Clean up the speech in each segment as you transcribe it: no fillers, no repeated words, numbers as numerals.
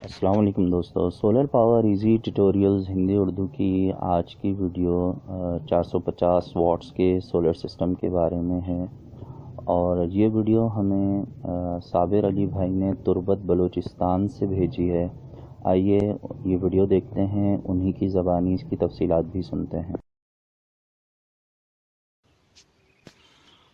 अस्सलाम वालेकुम दोस्तों। Solar power easy tutorials Hindi Urdu की आज की वीडियो 450 वाट्स के सोलर सिस्टम के बारे में है और ये वीडियो हमें साबिर अली भाई ने तुर्बत बलूचिस्तान से भेजी है। आइए ये वीडियो देखते हैं, उन्हीं की ज़बानी इसकी तफसीलात भी सुनते हैं।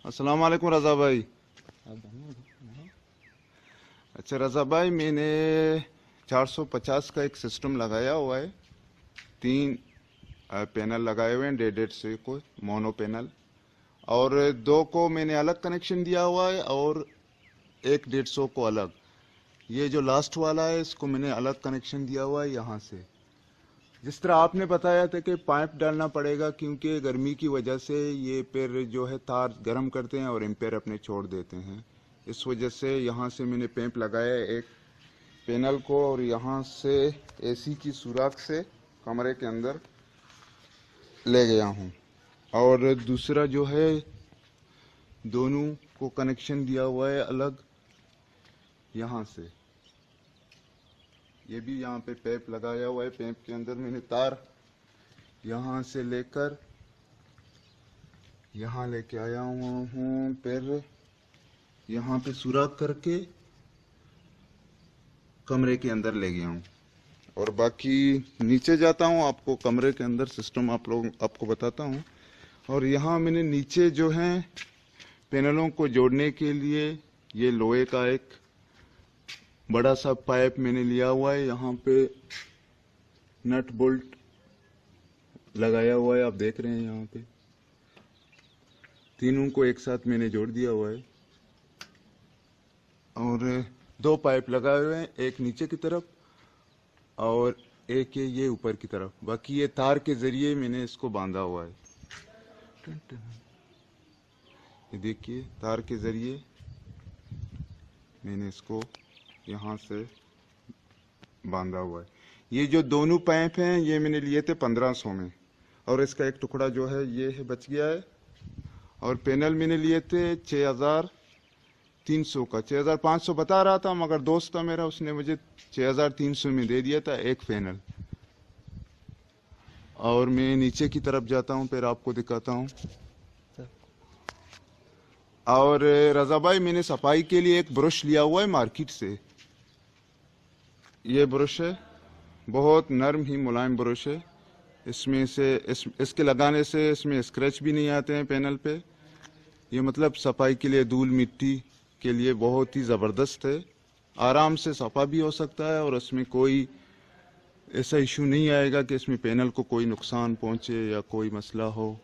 अस्सलाम वालेकुम रज़ा भाई। अच्छा रज़ा भाई, मैंने 450 का एक सिस्टम लगाया हुआ है। 3 पैनल लगाए हुए हैं, 1.5 से को मोनो पैनल, और 2 को मैंने अलग कनेक्शन दिया हुआ है और एक 150 को अलग। ये जो लास्ट वाला है इसको मैंने अलग कनेक्शन दिया हुआ है यहाँ से। जिस तरह आपने बताया था कि पाइप डालना पड़ेगा क्योंकि गर्मी की वजह से ये फिर जो है तार गर्म करते हैं और एम्पेयर अपने छोड़ देते हैं। इस वजह से यहाँ से मैंने पैप लगाया एक पैनल को और यहाँ से एसी की सुराख से कमरे के अंदर ले गया हूँ। और दूसरा जो है दोनों को कनेक्शन दिया हुआ है अलग यहाँ से। ये भी यहाँ पे पैप लगाया हुआ है। पैप के अंदर मैंने तार यहाँ से लेकर यहाँ लेके आया हुआ हूँ, फिर यहाँ पे सुराख करके कमरे के अंदर ले गया हूँ। और बाकी नीचे जाता हूँ, आपको कमरे के अंदर सिस्टम आपको बताता हूँ। और यहाँ मैंने नीचे जो है पैनलों को जोड़ने के लिए ये लोहे का एक बड़ा सा पाइप मैंने लिया हुआ है। यहाँ पे नट बोल्ट लगाया हुआ है, आप देख रहे हैं। यहाँ पे तीनों को एक साथ मैंने जोड़ दिया हुआ है और 2 पाइप लगाए हुए हैं, एक नीचे की तरफ और एक ये ऊपर की तरफ। बाकी ये तार के जरिए मैंने इसको बांधा हुआ है। ये देखिए, तार के जरिए मैंने इसको यहाँ से बांधा हुआ है। ये जो दोनों पाइप हैं ये मैंने लिए थे 1500 में, और इसका एक टुकड़ा जो है ये है बच गया है। और पैनल मैंने लिए थे 6300 का। 6500 बता रहा था, मगर दोस्त था मेरा, उसने मुझे 6300 में दे दिया था एक पैनल। और मैं नीचे की तरफ जाता हूँ, फिर आपको दिखाता हूँ। और रज़ा भाई, मैंने सफाई के लिए एक ब्रश लिया हुआ है मार्केट से। ये ब्रश है, बहुत नरम ही मुलायम ब्रश है। इसमें से इसके लगाने से इसमें स्क्रैच भी नहीं आते हैं पैनल पे। ये मतलब सफाई के लिए, धूल मिट्टी के लिए बहुत ही ज़बरदस्त है। आराम से सफा भी हो सकता है और इसमें कोई ऐसा इशू नहीं आएगा कि इसमें पैनल को कोई नुकसान पहुंचे या कोई मसला हो।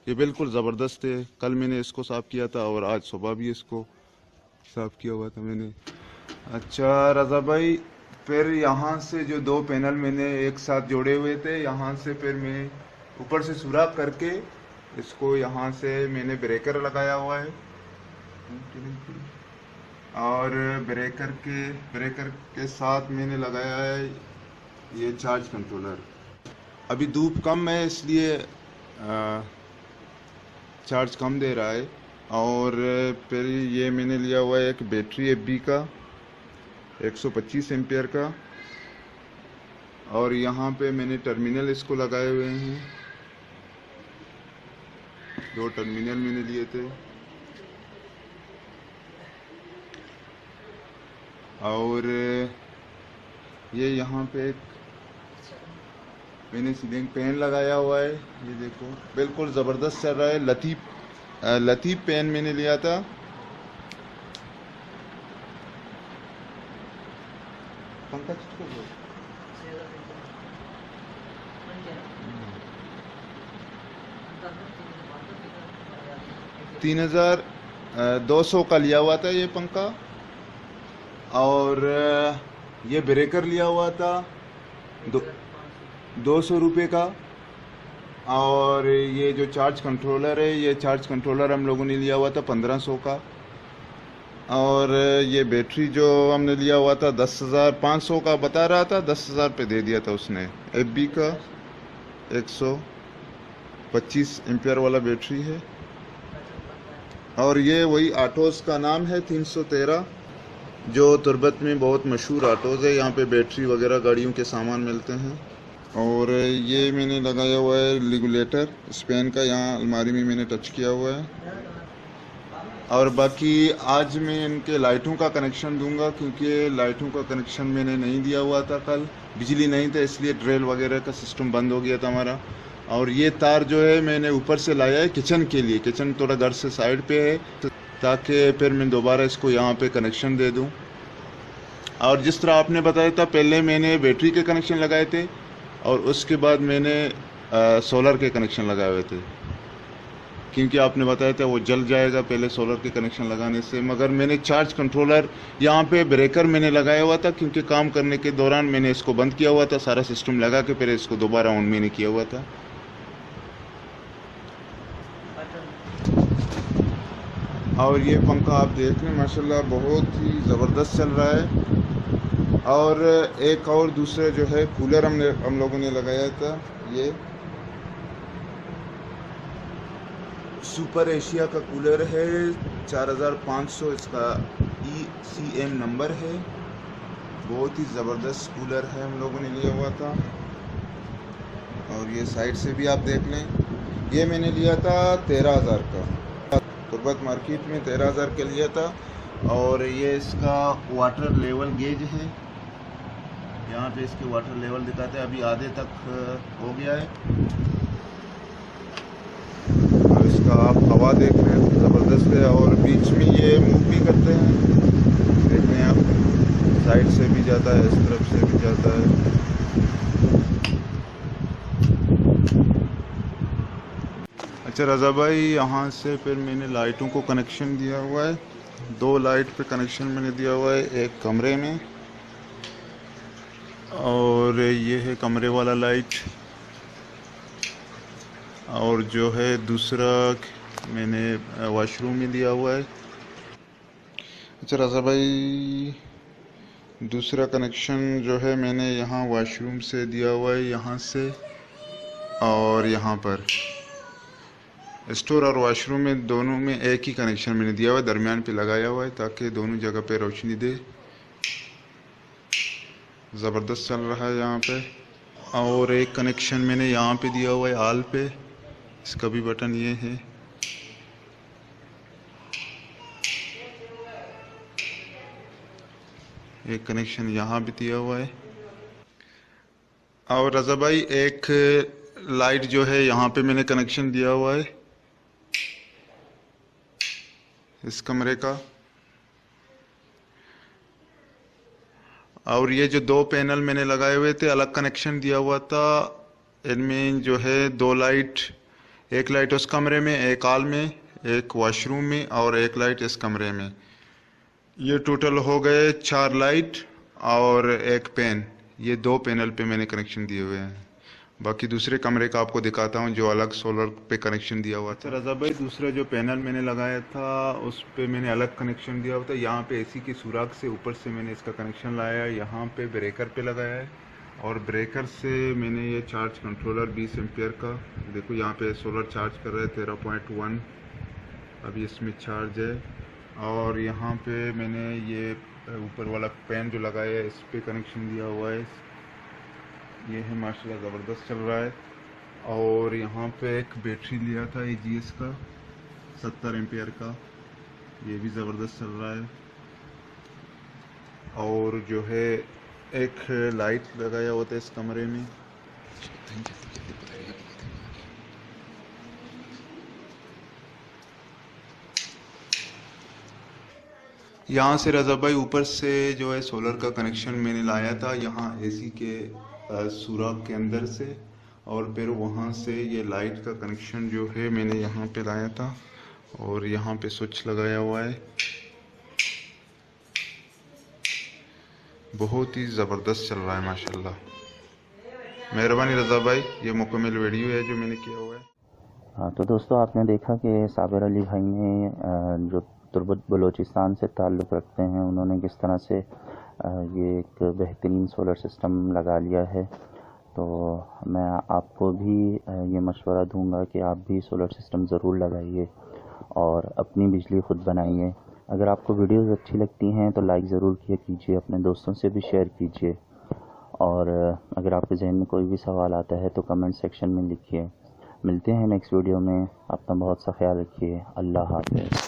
ये बिल्कुल ज़बरदस्त है। कल मैंने इसको साफ़ किया था और आज सुबह भी इसको साफ़ किया हुआ था मैंने। अच्छा रज़ा भाई, फिर यहाँ से जो 2 पैनल मैंने एक साथ जोड़े हुए थे, यहाँ से फिर मैं ऊपर से सुराख करके इसको यहाँ से मैंने ब्रेकर लगाया हुआ है। और ब्रेकर के साथ मैंने लगाया है ये चार्ज कंट्रोलर। अभी धूप कम है इसलिए चार्ज कम दे रहा है। और फिर ये मैंने लिया हुआ है एक बैटरी FB का 125 एम्पियर का। और यहाँ पे मैंने टर्मिनल इसको लगाए हुए हैं, 2 टर्मिनल मैंने लिए थे। और ये यहाँ पे एक मैंने सीलिंग फैन लगाया हुआ है। ये देखो, बिल्कुल ज़बरदस्त चल रहा है। लतीफ़ फैन मैंने लिया था। पंखा 3200 का लिया हुआ था ये पंखा। और ये ब्रेकर लिया हुआ था 200 रुपये का। और ये जो चार्ज कंट्रोलर है, ये चार्ज कंट्रोलर हम लोगों ने लिया हुआ था 1500 का। और ये बैटरी जो हमने लिया हुआ था 10,500 का बता रहा था, 10,000 पे दे दिया था उसने। FB का 125 एम्पियर वाला बैटरी है। और ये वही आटोस का नाम है 313। जो तुर्बत में बहुत मशहूर ऑटोज़ है। यहाँ पे बैटरी वगैरह गाड़ियों के सामान मिलते हैं। और ये मैंने लगाया हुआ है रेगुलेटर स्पैन का, यहाँ अलमारी में मैंने टच किया हुआ है। और बाकी आज मैं इनके लाइटों का कनेक्शन दूंगा, क्योंकि लाइटों का कनेक्शन मैंने नहीं दिया हुआ था। कल बिजली नहीं था, इसलिए ड्रिल वगैरह का सिस्टम बंद हो गया था हमारा। और ये तार जो है मैंने ऊपर से लाया है किचन के लिए। किचन थोड़ा घर से साइड पे है, ताकि फिर मैं दोबारा इसको यहाँ पे कनेक्शन दे दूँ। और जिस तरह आपने बताया था, पहले मैंने बैटरी के कनेक्शन लगाए थे और उसके बाद मैंने सोलर के कनेक्शन लगाए हुए थे, क्योंकि आपने बताया था वो जल जाएगा पहले सोलर के कनेक्शन लगाने से। मगर मैंने चार्ज कंट्रोलर यहाँ पे ब्रेकर मैंने लगाया हुआ था, क्योंकि काम करने के दौरान मैंने इसको बंद किया हुआ था, सारा सिस्टम लगा के फिर इसको दोबारा ऑन मैंने किया हुआ था। और ये पंखा आप देख लें, माशाल्लाह बहुत ही ज़बरदस्त चल रहा है। और एक और दूसरा जो है कूलर हम लोगों ने लगाया था, ये सुपर एशिया का कूलर है, 4500 इसका ECM नंबर है। बहुत ही ज़बरदस्त कूलर है, हम लोगों ने लिया हुआ था। और ये साइड से भी आप देख लें, ये मैंने लिया था 13,000 का, तुर्बत मार्केट में 13,000 का लिया था। और ये इसका वाटर लेवल गेज है, यहाँ पे इसके वाटर लेवल दिखाते हैं, अभी आधे तक हो गया है। और इसका आप हवा देख रहे हैं, ज़बरदस्त है। और बीच में ये मूव भी करते हैं, देख रहे हैं आप, साइड से भी जाता है, इस तरफ से भी जाता है। अच्छा रज़ा भाई, यहाँ से फिर मैंने लाइटों को कनेक्शन दिया हुआ है। 2 लाइट पे कनेक्शन मैंने दिया हुआ है, एक कमरे में और ये है कमरे वाला लाइट, और जो है दूसरा मैंने वॉशरूम में दिया हुआ है। अच्छा रज़ा भाई, दूसरा कनेक्शन जो है मैंने यहाँ वॉशरूम से दिया हुआ है, यहाँ से, और यहाँ पर स्टोर और वॉशरूम में दोनों में एक ही कनेक्शन मैंने दिया हुआ है, दरमियान पे लगाया हुआ है, ताकि दोनों जगह पे रोशनी दे। ज़बरदस्त चल रहा है यहाँ पे। और एक कनेक्शन मैंने यहाँ पे दिया हुआ है आल पे, इसका भी बटन ये है। एक कनेक्शन यहाँ भी दिया हुआ है। और रज़ा भाई, एक लाइट जो है यहाँ पे मैंने कनेक्शन दिया हुआ है इस कमरे का। और ये जो 2 पैनल मैंने लगाए हुए थे, अलग कनेक्शन दिया हुआ था, इनमें जो है 2 लाइट, एक लाइट उस कमरे में, एक हॉल में, एक वॉशरूम में, और एक लाइट इस कमरे में। ये टोटल हो गए 4 लाइट और एक पैन। ये 2 पैनल पे मैंने कनेक्शन दिए हुए हैं। बाकी दूसरे कमरे का आपको दिखाता हूँ, जो अलग सोलर पे कनेक्शन दिया हुआ था। रज़ा भाई, दूसरा जो पैनल मैंने लगाया था उस पे मैंने अलग कनेक्शन दिया हुआ था। यहाँ पे AC की सुराख से ऊपर से मैंने इसका कनेक्शन लाया है, यहाँ पे ब्रेकर पे लगाया है, और ब्रेकर से मैंने ये चार्ज कंट्रोलर 20 एम्पियर का, देखो यहाँ पे सोलर चार्ज कर रहा है 13.1 अभी इसमें चार्ज है। और यहाँ पे मैंने ये ऊपर वाला फैन जो लगाया है, इस पे कनेक्शन दिया हुआ है। ये है, माशाल्लाह ज़बरदस्त चल रहा है। और यहाँ पे एक बैटरी लिया था AGS का 70 एम्पियर का, ये भी ज़बरदस्त चल रहा है। और जो है एक लाइट लगाया हुआ था इस कमरे में। यहाँ से रज़ा भाई ऊपर से जो है सोलर का कनेक्शन मैंने लाया था यहाँ AC के सुराख के अंदर से, और फिर वहाँ से ये लाइट का कनेक्शन जो है मैंने यहाँ पे लाया था, और यहाँ पे स्विच लगाया हुआ है। बहुत ही ज़बरदस्त चल रहा है माशाल्लाह। मेहरबानी रज़ा भाई, ये मुकम्मल वीडियो है जो मैंने किया हुआ है। हाँ, तो दोस्तों आपने देखा कि साबिर अली भाई ने जो तुर्बत बलूचिस्तान से ताल्लुक़ रखते हैं, उन्होंने किस तरह से ये एक बेहतरीन सोलर सिस्टम लगा लिया है। तो मैं आपको भी ये मशवरा दूंगा कि आप भी सोलर सिस्टम ज़रूर लगाइए और अपनी बिजली ख़ुद बनाइए, अगर आपको वीडियोस अच्छी लगती हैं तो लाइक ज़रूर किया कीजिए, अपने दोस्तों से भी शेयर कीजिए। और अगर आपके जहन में कोई भी सवाल आता है तो कमेंट सेक्शन में लिखिए। मिलते हैं नेक्स्ट वीडियो में। अपना बहुत सा ख्याल रखिए। अल्लाह हाफ़िज़।